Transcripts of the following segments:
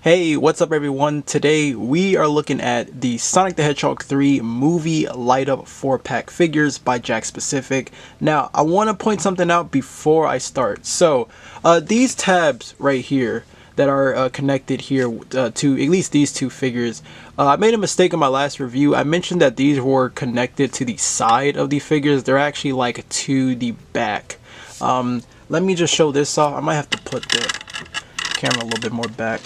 Hey, what's up everyone? Today we are looking at the Sonic the Hedgehog 3 movie light up 4-pack figures by Jakks. Now, I want to point something out before I start. So, these tabs right here that are connected here to at least these two figures, I made a mistake in my last review. I mentioned that these were connected to the side of the figures. They're actually like to the back. Let me just show this off. I might have to put the camera a little bit more back.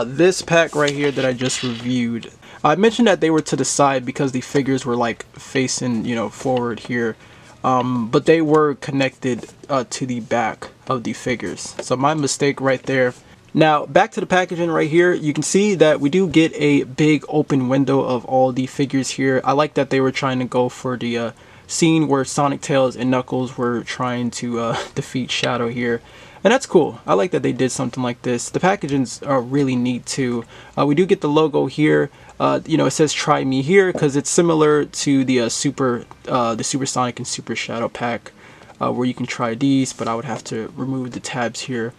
This pack right here that I just reviewed, I mentioned that they were to the side because the figures were like facing, forward here, but they were connected to the back of the figures. So my mistake right there. Now back to the packaging right here, you can see that we do get a big open window of all the figures here. I like that they were trying to go for the scene where Sonic, Tails, and Knuckles were trying to defeat Shadow here. And that's cool. I like that they did something like this. The packagings are really neat too. We do get the logo here. It says "Try Me" here because it's similar to the Super Sonic and Super Shadow pack, where you can try these. But I would have to remove the tabs here.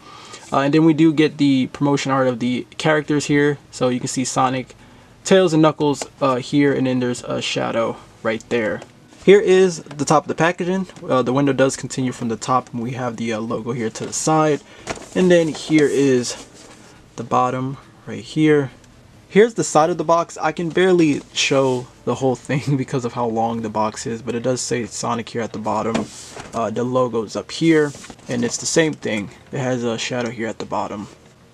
And then we do get the promotion art of the characters here. So you can see Sonic, Tails, and Knuckles here, and then there's a Shadow right there. Here is the top of the packaging. The window does continue from the top, and we have the logo here to the side. And then here is the bottom right here. Here's the side of the box. I can barely show the whole thing because of how long the box is, but it does say Sonic here at the bottom. The logo's up here, and it's the same thing. It has a Shadow here at the bottom.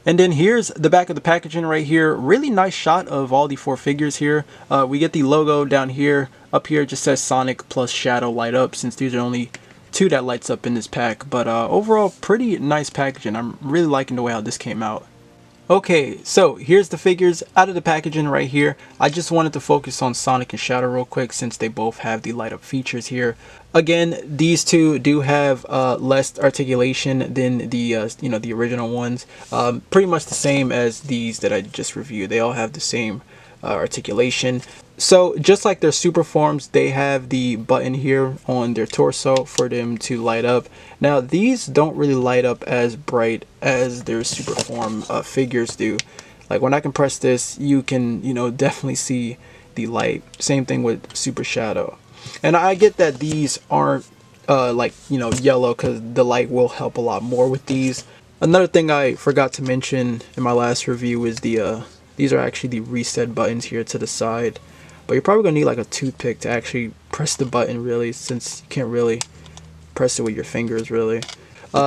And then here's the back of the packaging right here. Really nice shot of all the 4 figures here. We get the logo down here. Up here it just says Sonic plus Shadow light up, since these are only 2 that lights up in this pack. But overall, pretty nice packaging. I'm really liking the way how this came out. Okay, so here's the figures out of the packaging right here. I just wanted to focus on Sonic and Shadow real quick since they both have the light up features here. Again, these two do have less articulation than the the original ones. Pretty much the same as these that I just reviewed. They all have the same articulation. So just like their super forms, they have the button here on their torso for them to light up. Now these don't really light up as bright as their super form figures do. Like when I can press this, you can definitely see the light. Same thing with Super Shadow. And I get that these aren't yellow because the light will help a lot more with these. Another thing I forgot to mention in my last review is these are actually the reset buttons here to the side. But you're probably going to need like a toothpick to actually press the button, really, since you can't really press it with your fingers, really.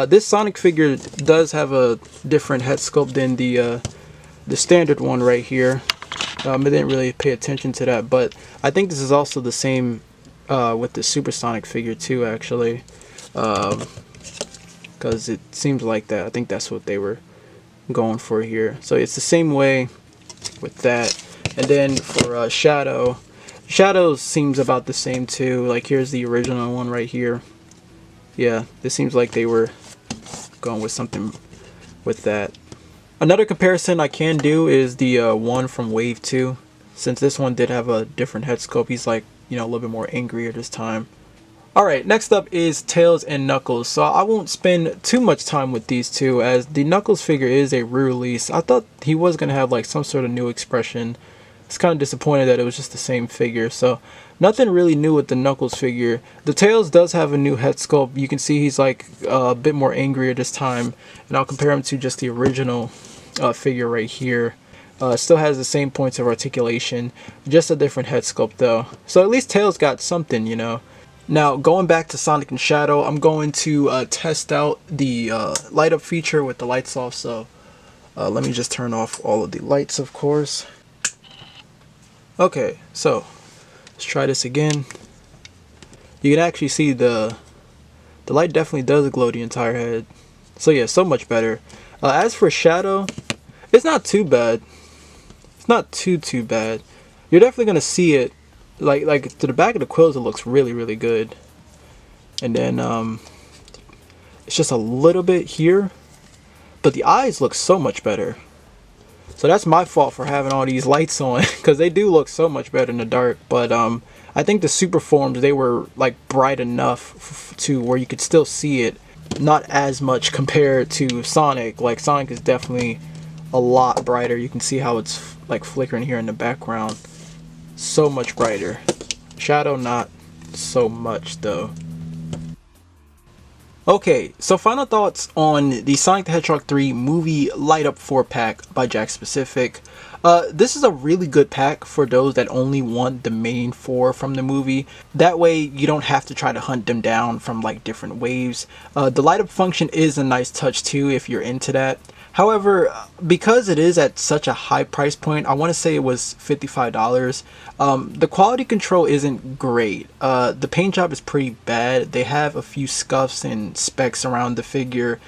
This Sonic figure does have a different head sculpt than the standard one right here. I didn't really pay attention to that, but I think this is also the same with the Super Sonic figure too, actually. Because it seems like that. I think that's what they were going for here. So it's the same way with that. And then for Shadow seems about the same too. Like here's the original one right here. Yeah, this seems like they were going with something with that. Another comparison I can do is the one from Wave 2. Since this one did have a different head sculpt, he's like, a little bit more angrier this time. Alright, next up is Tails and Knuckles. So I won't spend too much time with these two, as the Knuckles figure is a re-release. I thought he was going to have like some sort of new expression. It's kind of disappointed that it was just the same figure. So nothing really new with the Knuckles figure. The Tails does have a new head sculpt. You can see he's like a bit more angrier this time. And I'll compare him to just the original figure right here. Still has the same points of articulation, just a different head sculpt though. So at least Tails got something, Now going back to Sonic and Shadow, I'm going to test out the light up feature with the lights off. So let me just turn off all of the lights, of course. Okay, so let's try this again. You can actually see the light definitely does glow the entire head. So yeah, so much better. As for Shadow, it's not too bad. It's not too bad. You're definitely gonna see it like to the back of the quills. It looks really good. And then it's just a little bit here, but the eyes look so much better. So that's my fault for having all these lights on, because they do look so much better in the dark. But I think the super forms, they were like bright enough to where you could still see it, not as much compared to Sonic. Like Sonic is definitely a lot brighter. You can see how it's like flickering here in the background. So much brighter. Shadow, not so much though. Okay, so final thoughts on the Sonic the Hedgehog 3 movie light up 4-pack by Jakks Specific. This is a really good pack for those that only want the main 4 from the movie. That way you don't have to try to hunt them down from like different waves. The light up function is a nice touch too if you're into that. However, because it is at such a high price point, I want to say it was $55. The quality control isn't great. The paint job is pretty bad. They have a few scuffs and specks around the figure.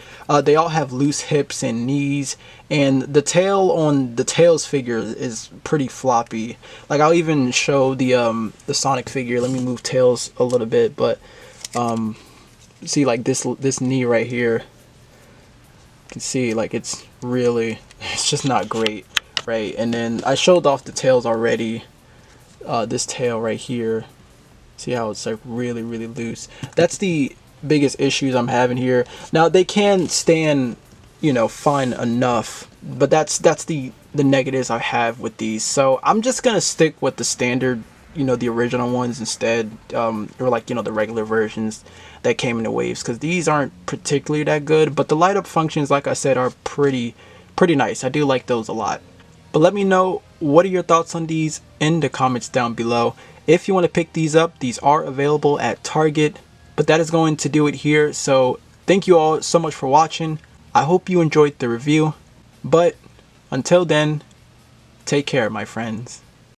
They all have loose hips and knees, and the tail on the Tails figure is pretty floppy. Like, I'll even show the Sonic figure. Let me move Tails a little bit, but see, like this knee right here. Can see like it's just not great, right? And then I showed off the tails already. This tail right here, see how it's like really loose. That's the biggest issues I'm having here. Now they can stand, you know, fine enough, but that's the negatives I have with these. So I'm just gonna stick with the standard, you know, the original ones instead, or like, you know, the regular versions that came in the waves, because these aren't particularly that good. But the light up functions, like I said, are pretty nice. I do like those a lot. But let me know, what are your thoughts on these in the comments down below. If you want to pick these up, these are available at Target. But that is going to do it here. So thank you all so much for watching. I hope you enjoyed the review. But until then, take care, my friends.